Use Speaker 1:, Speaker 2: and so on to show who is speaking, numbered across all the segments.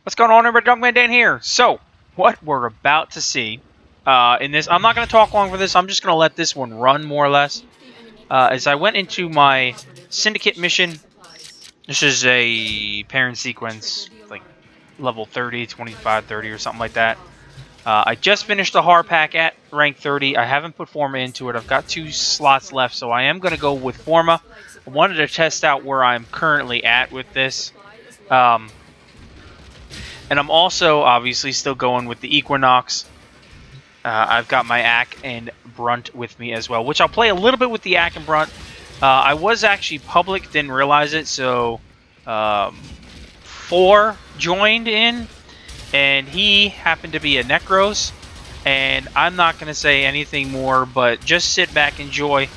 Speaker 1: What's going on, everybody? Junkman Dan here. So, what we're about to see in this, I'm not going to talk long for this. I'm just going to let this one run more or less. As I went into my syndicate mission, this is a parent sequence, like level 30, 25, 30, or something like that. I just finished the Harpak at rank 30. I haven't put Forma into it. I've got 2 slots left, so I am going to go with Forma. I wanted to test out where I'm currently at with this. And I'm also, obviously, still going with the Equinox. I've got my Ack and Brunt with me as well, which I'll play a little bit with the Ack and Brunt. I was actually public, didn't realize it, so 4 joined in, and he happened to be a Necros. And I'm not going to say anything more, but just sit back, enjoy.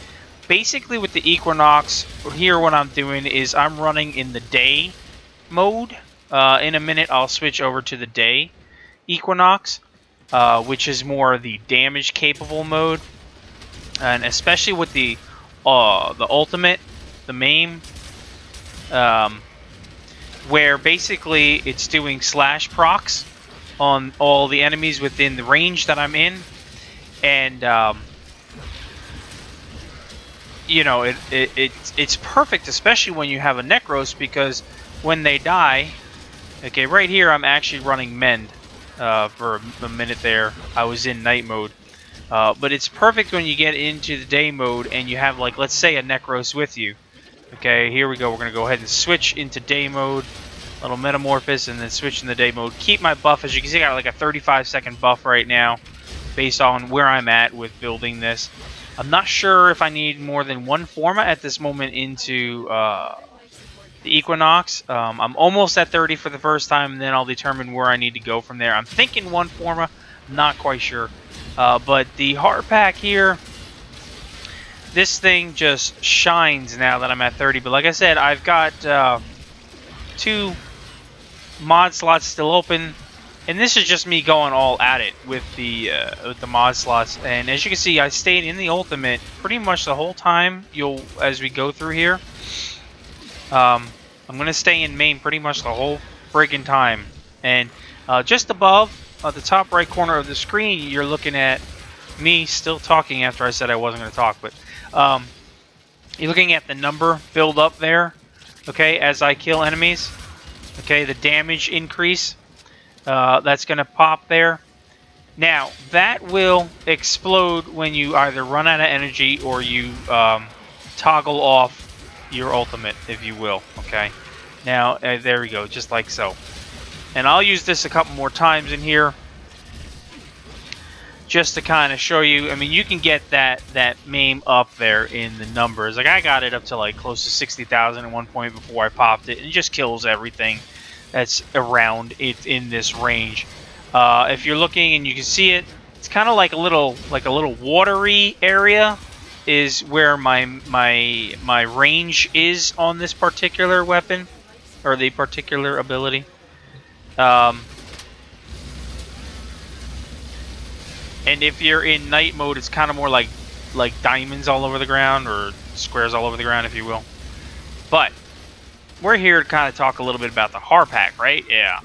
Speaker 1: Basically, with the Equinox, here what I'm doing is I'm running in the day mode. In a minute, I'll switch over to the day Equinox, which is more the damage-capable mode, and especially with the ultimate, the main, where basically it's doing slash procs on all the enemies within the range that I'm in, and you know, it's perfect, especially when you have a Necros, because when they die. Okay, right here I'm actually running Mend for a minute there. I was in night mode. But it's perfect when you get into the day mode and you have, like, let's say a Necros with you. Okay, here we go. We're going to go ahead and switch into day mode. Little Metamorphosis, and then switch into day mode. Keep my buff. As you can see, I got like a 35-second buff right now based on where I'm at with building this. I'm not sure if I need more than 1 Forma at this moment into the Equinox. I'm almost at 30 for the first time, and then I'll determine where I need to go from there. I'm thinking 1 Forma, not quite sure. But the Harpak here, this thing just shines now that I'm at 30. But like I said, I've got 2 mod slots still open, and this is just me going all at it with the mod slots. And as you can see, I stayed in the ultimate pretty much the whole time. As we go through here. I'm going to stay in main pretty much the whole friggin' time. And just above, at the top right corner of the screen, you're looking at me still talking after I said I wasn't going to talk. But you're looking at the number build up there, okay, as I kill enemies. Okay, the damage increase, that's going to pop there. Now, that will explode when you either run out of energy or you toggle off your ultimate, if you will. Okay, now there we go, just like so. And I'll use this a couple more times in here just to kind of show you. I mean, you can get that MAME up there in the numbers. Like, I got it up to like close to 60,000 at one point before I popped it, and it just kills everything that's around it in this range. If you're looking and you can see it, it's kind of like a little watery area is where my range is on this particular weapon, or the particular ability. And if you're in night mode, it's kind of more like diamonds all over the ground, or squares all over the ground, if you will. But we're here to kind of talk a little bit about the Harpak, right? Yeah.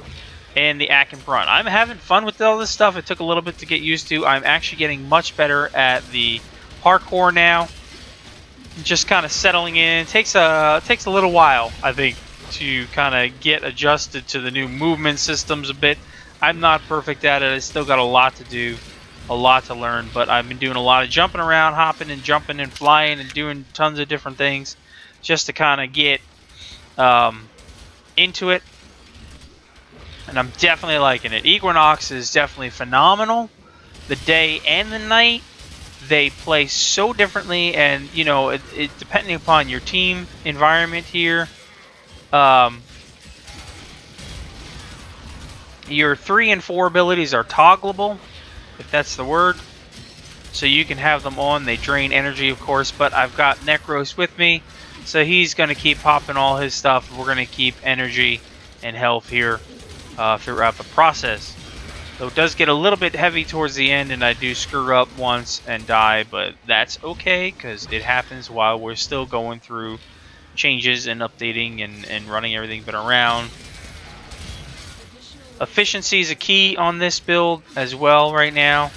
Speaker 1: And the Ack and Brunt. I'm having fun with all this stuff. It took a little bit to get used to. I'm actually getting much better at the hardcore now. Just kind of settling in. It takes a little while, I think, to kind of get adjusted to the new movement systems a bit. I'm not perfect at it. I still got a lot to do, a lot to learn. But I've been doing a lot of jumping around, hopping and jumping and flying and doing tons of different things just to kind of get into it. And I'm definitely liking it. Equinox is definitely phenomenal. The day and the night, they play so differently, and you know, it depending upon your team environment here, your 3 and 4 abilities are toggleable, if that's the word. So you can have them on. They drain energy, of course, but I've got Necros with me, so he's going to keep popping all his stuff. We're going to keep energy and health here throughout the process. So it does get a little bit heavy towards the end, and I do screw up once and die, but that's okay, because it happens while we're still going through changes and updating and running everything been around. Efficiency is a key on this build as well right now.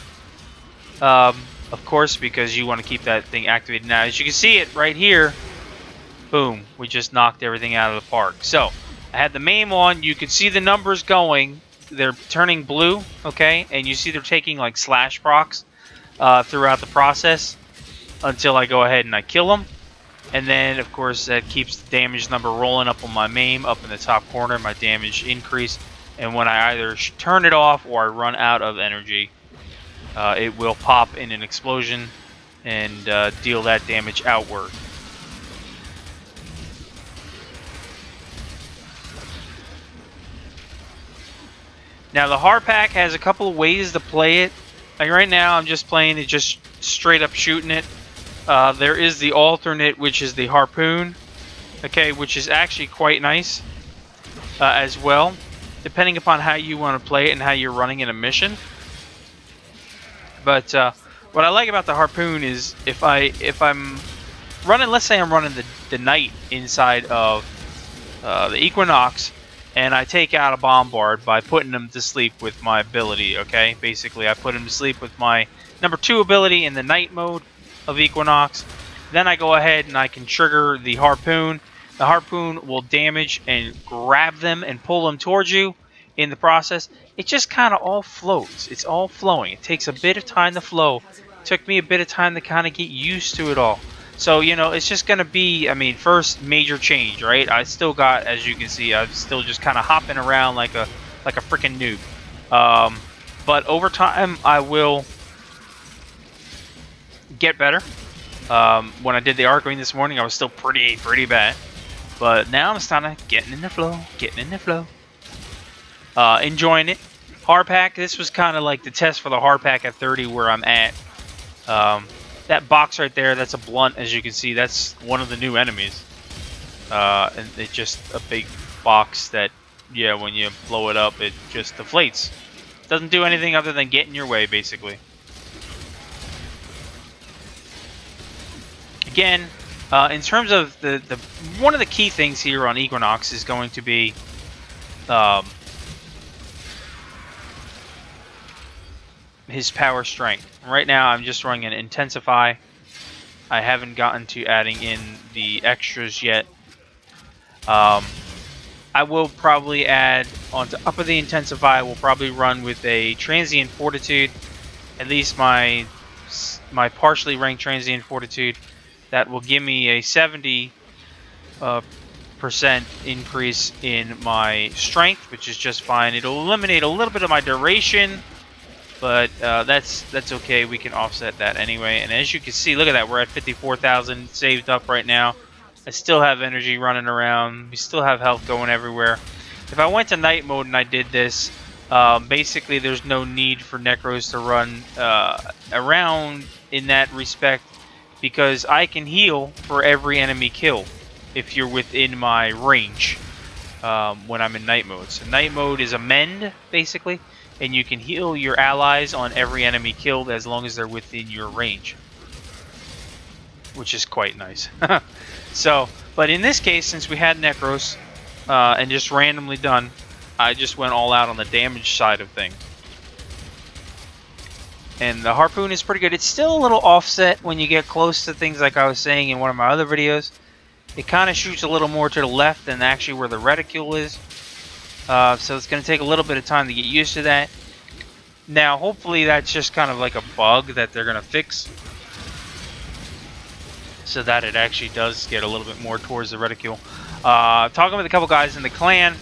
Speaker 1: Of course, because you want to keep that thing activated. Now, as you can see it right here, boom, we just knocked everything out of the park. So, I had the MAME on. You could see the numbers going. They're turning blue, okay? And you see they're taking like slash procs throughout the process until I go ahead and I kill them. And then, of course, that keeps the damage number rolling up on my MAME up in the top corner, my damage increase. And when I either turn it off or I run out of energy, it will pop in an explosion and deal that damage outward. Now the Harpak has a couple of ways to play it. Like right now I'm just playing it just straight up shooting it. There is the alternate, which is the harpoon, okay, which is actually quite nice as well, depending upon how you want to play it and how you're running in a mission. But what I like about the harpoon is if I'm running, let's say I'm running the knight inside of the Equinox, and I take out a bombard by putting them to sleep with my ability, okay? Basically, I put them to sleep with my number 2 ability in the night mode of Equinox. Then I go ahead and I can trigger the harpoon. The harpoon will damage and grab them and pull them towards you in the process. It just kind of all flows. It's all flowing. It takes a bit of time to flow. It took me a bit of time to kind of get used to it all. So, you know, it's just going to be, I mean, first major change, right? I still got, as you can see, I'm still just kind of hopping around like a freaking noob. But over time, I will get better. When I did the arc ring this morning, I was still pretty bad. But now I'm kind of getting in the flow, enjoying it. Harpak, this was kind of like the test for the Harpak at 30 where I'm at. That box right there, that's a blunt, as you can see. That's one of the new enemies. And it's just a big box that, yeah, when you blow it up, it just deflates. Doesn't do anything other than get in your way, basically. Again, in terms of the one of the key things here on Equinox is going to be his power strength. Right now I'm just running an intensify. I haven't gotten to adding in the extras yet. I will probably add on top of the intensify, we'll probably run with a transient fortitude, at least my partially ranked transient fortitude. That will give me a 70% increase in my strength, which is just fine. It'll eliminate a little bit of my duration, but that's okay. We can offset that anyway. And as you can see, look at that. We're at 54,000 saved up right now. I still have energy running around. We still have health going everywhere. If I went to night mode and I did this, basically there's no need for Necros to run around in that respect, because I can heal for every enemy kill if you're within my range when I'm in night mode. So night mode is a mend, basically, and you can heal your allies on every enemy killed as long as they're within your range, which is quite nice. So, but in this case, since we had Necros and just randomly done, I just went all out on the damage side of things. And the harpoon is pretty good. It's still a little offset when you get close to things, like I was saying in one of my other videos. It kind of shoots a little more to the left than actually where the reticule is. So it's going to take a little bit of time to get used to that. Now, hopefully that's just kind of like a bug that they're going to fix, so that it actually does get a little bit more towards the reticule. Talking with a couple guys in the clan,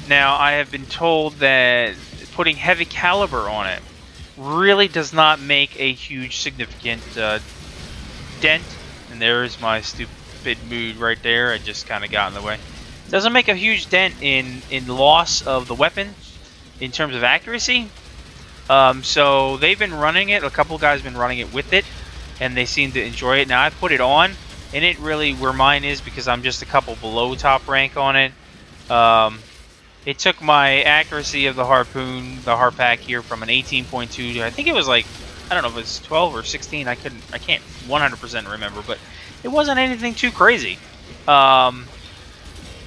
Speaker 1: now I have been told that putting heavy caliber on it really does not make a huge significant dent. And there's my stupid mood right there. I just kind of got in the way. Doesn't make a huge dent in loss of the weapon in terms of accuracy. So they've been running it. A couple guys been running it with it, and they seem to enjoy it. Now I put it on, and it really, where mine is, because I'm just a couple below top rank on it. It took my accuracy of the harpoon, the Harpak here, from an 18.2 to, I think it was like, I don't know if it was 12 or 16. I can't 100% remember, but it wasn't anything too crazy. That'll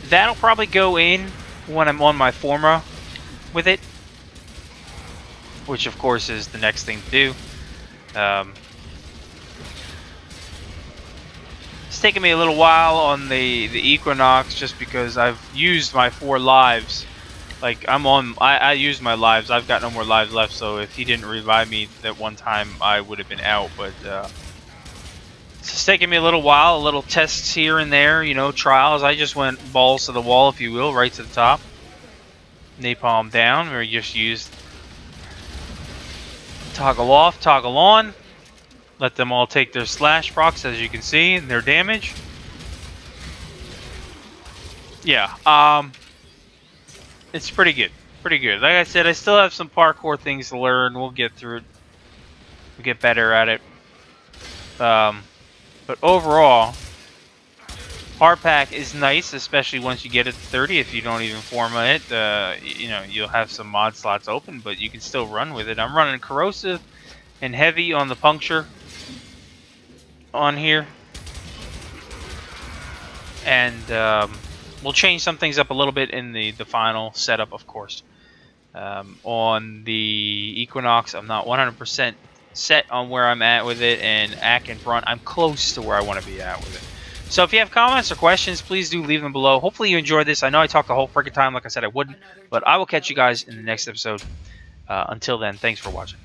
Speaker 1: probably go in when I'm on my Forma with it, which of course is the next thing to do. It's taken me a little while on the Equinox just because I've used my 4 lives. Like, I used my lives. I've got no more lives left, so if he didn't revive me that one time, I would have been out. But it's taken me a little while, a little tests here and there, you know, trials. I just went balls to the wall, if you will, right to the top. Napalm down, or just used toggle off, toggle on. Let them all take their slash procs, as you can see, and their damage. Yeah, it's pretty good. Pretty good. Like I said, I still have some parkour things to learn. We'll get through it. We'll get better at it. But overall, Harpak is nice, especially once you get it to 30. If you don't even format it, you know, you'll have some mod slots open, but you can still run with it. I'm running corrosive and heavy on the puncture on here. And we'll change some things up a little bit in the final setup, of course. On the Equinox, I'm not 100% set on where I'm at with it, and Ack in front, I'm close to where I want to be at with it. So if you have comments or questions, please do leave them below. Hopefully you enjoyed this. I know I talked the whole freaking time like I said I wouldn't, but I will catch you guys in the next episode. Until then, thanks for watching.